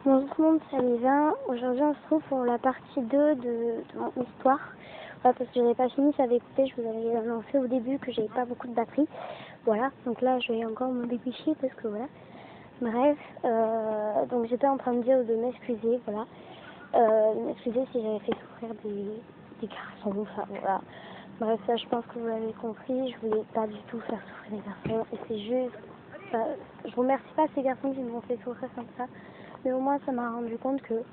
Bonjour tout le monde, c'est Lisa. Aujourd'hui on se retrouve pour la partie 2 de mon histoire. Voilà, parce que je n'avais pas fini, ça avait écouté, je vous avais annoncé au début que j'avais pas beaucoup de batterie. Voilà, donc là je vais encore me dépêcher parce que voilà. Bref, donc j'étais en train de dire de m'excuser, voilà. M'excuser si j'avais fait souffrir des garçons, enfin voilà. Bref, ça je pense que vous l'avez compris, je voulais pas du tout faire souffrir les garçons. Et c'est juste, je remercie pas ces garçons qui m'ont fait souffrir comme ça. Mais au moins ça m'a rendu compte que,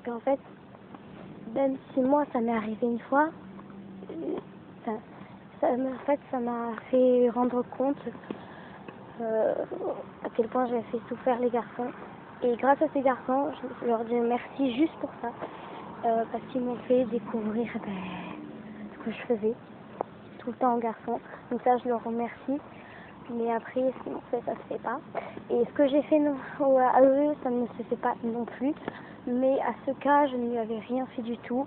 qu'en fait, même si moi ça m'est arrivé une fois, ça m'a fait rendre compte à quel point j'avais fait souffrir les garçons. Et grâce à ces garçons, je leur dis merci juste pour ça, parce qu'ils m'ont fait découvrir ce que je faisais tout le temps aux garçons. Donc ça, je leur remercie. Mais après, ce qu'ils m'ont fait, ça se fait pas. Et ce que j'ai fait à eux, ça ne se fait pas non plus. Mais à ce cas, je ne lui avais rien fait du tout.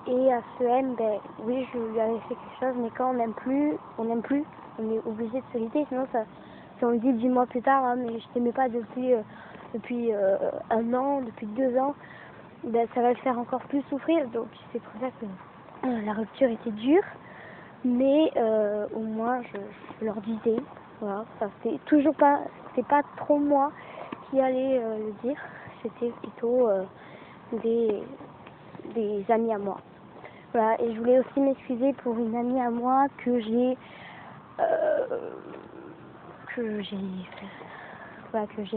Et à ce M, oui, je lui avais fait quelque chose. Mais quand on n'aime plus, on est obligé de se quitter. Sinon, si on le dit 10 mois plus tard, hein, mais je t'aimais pas depuis un an, depuis 2 ans, ça va le faire encore plus souffrir. Donc c'est pour ça que la rupture était dure. Mais au moins je leur disais, voilà, c'était pas trop moi qui allais le dire, c'était plutôt des amis à moi. Voilà, et je voulais aussi m'excuser pour une amie à moi que j'ai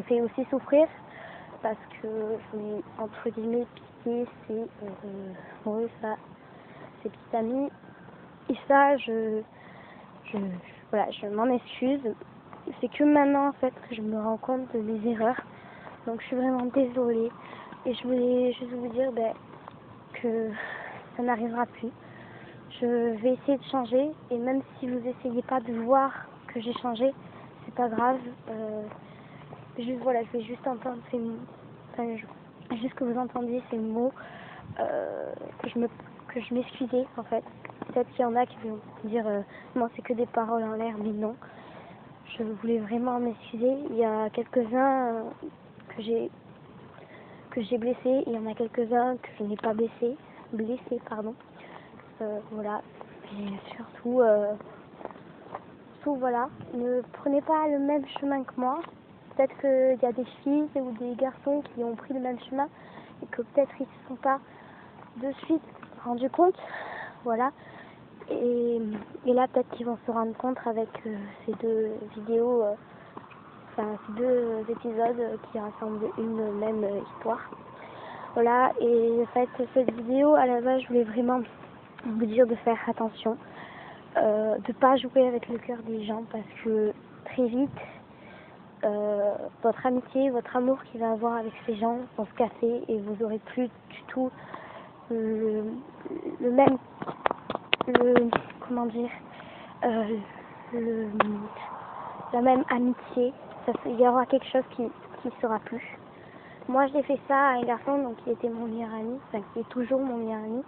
fait aussi souffrir parce que je lui entre guillemets piqué ses petites amies. Et ça, je m'en excuse. C'est que maintenant, en fait, que je me rends compte de mes erreurs. Donc, je suis vraiment désolée. Et je voulais juste vous dire que ça n'arrivera plus. Je vais essayer de changer. Et même si vous essayez pas de voir que j'ai changé, c'est pas grave. Je vais juste entendre ces mots. Juste que vous entendiez ces mots. Que je m'excusais, en fait. Peut-être qu'il y en a qui vont dire non, c'est que des paroles en l'air, mais non. Je voulais vraiment m'excuser. Il y a quelques-uns que j'ai blessés, il y en a quelques-uns que je n'ai pas blessés, pardon. Voilà. Et surtout, voilà, ne prenez pas le même chemin que moi. Peut-être qu'il y a des filles ou des garçons qui ont pris le même chemin et que peut-être ils ne se sont pas de suite rendus compte. Voilà. Et là, peut-être qu'ils vont se rendre compte avec ces deux vidéos, ces deux épisodes qui rassemblent une même histoire. Voilà, et en fait, cette vidéo, à la base, je voulais vraiment vous dire de faire attention, de pas jouer avec le cœur des gens, parce que très vite, votre amitié, votre amour qu'il va avoir avec ces gens vont se casser et vous aurez plus du tout le même, comment dire, la même amitié. Il y aura quelque chose qui sera plus. Moi, j'ai fait ça à un garçon donc, qui était mon meilleur ami, enfin qui est toujours mon meilleur ami.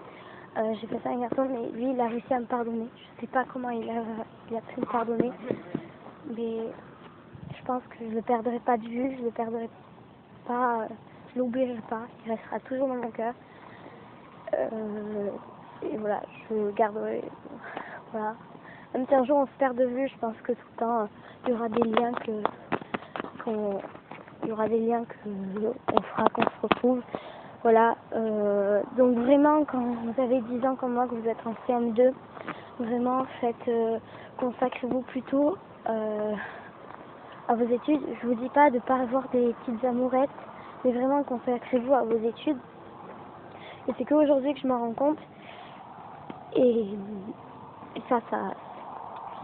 J'ai fait ça à un garçon, mais lui, il a réussi à me pardonner. Je sais pas comment il a pu me pardonner, mais je pense que je le perdrai pas de vue, je le perdrai pas, je l'oublierai pas, il restera toujours dans mon cœur. Et voilà, je garderai, voilà. Même si un jour on se perd de vue, je pense que tout le temps, il y aura des liens qu'on fera, qu'on se retrouve. Voilà, donc vraiment, quand vous avez 10 ans comme moi, que vous êtes en CM2, vraiment, consacrez-vous plutôt à vos études. Je vous dis pas de pas avoir des petites amourettes, mais vraiment consacrez-vous à vos études. Et c'est qu'aujourd'hui que je m'en rends compte. Et ça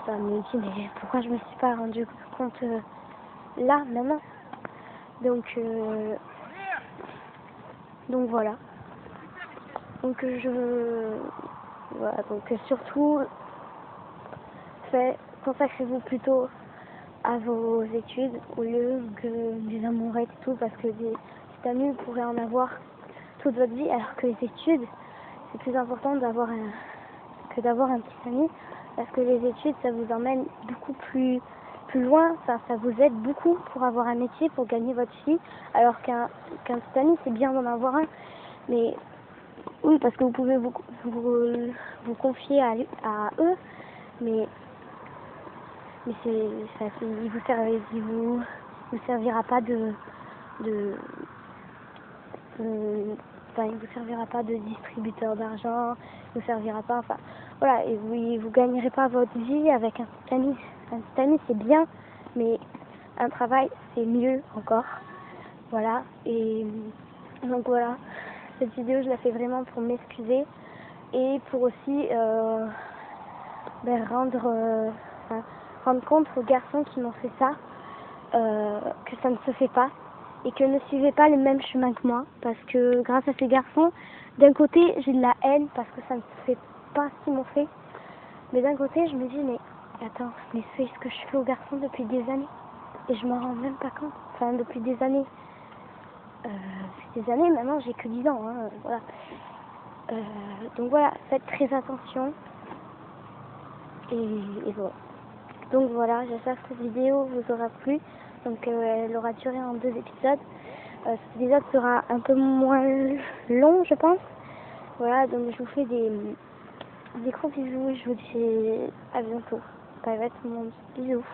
me dit, mais pourquoi je me suis pas rendu compte là, maintenant. Donc voilà. Donc donc surtout, consacrez-vous plutôt à vos études au lieu que des amourettes et tout, parce que des petits amis, vous pourrez en avoir toute votre vie, alors que les études, c'est plus important que d'avoir un petit ami, parce que les études, ça vous emmène beaucoup plus plus loin, ça vous aide beaucoup pour avoir un métier, pour gagner votre vie, alors qu'un petit ami, c'est bien d'en avoir un, mais oui, parce que vous pouvez vous confier à eux, mais il vous servira pas enfin, il vous servira pas de distributeur d'argent, il vous servira pas, enfin, voilà, et vous gagnerez pas votre vie avec un petit ami. Un petit ami, c'est bien, mais un travail, c'est mieux encore. Voilà, et donc voilà, cette vidéo, je la fais vraiment pour m'excuser et pour aussi rendre compte aux garçons qui m'ont fait ça, que ça ne se fait pas et que ne suivez pas les mêmes chemins que moi, parce que grâce à ces garçons, d'un côté j'ai de la haine parce que ça ne se fait pas ce qu'ils m'ont fait, mais d'un côté je me dis mais attends, mais c'est ce que je fais aux garçons depuis des années et je m'en rends même pas compte, enfin depuis des années. Maintenant j'ai que 10 ans, hein, voilà. Donc voilà, faites très attention et voilà. Donc voilà, j'espère que cette vidéo vous aura plu. Donc elle aura duré en 2 épisodes. Cet épisode sera un peu moins long, je pense. Voilà, donc je vous fais des gros bisous. Je vous dis à bientôt. Bye bye tout le monde. Bisous.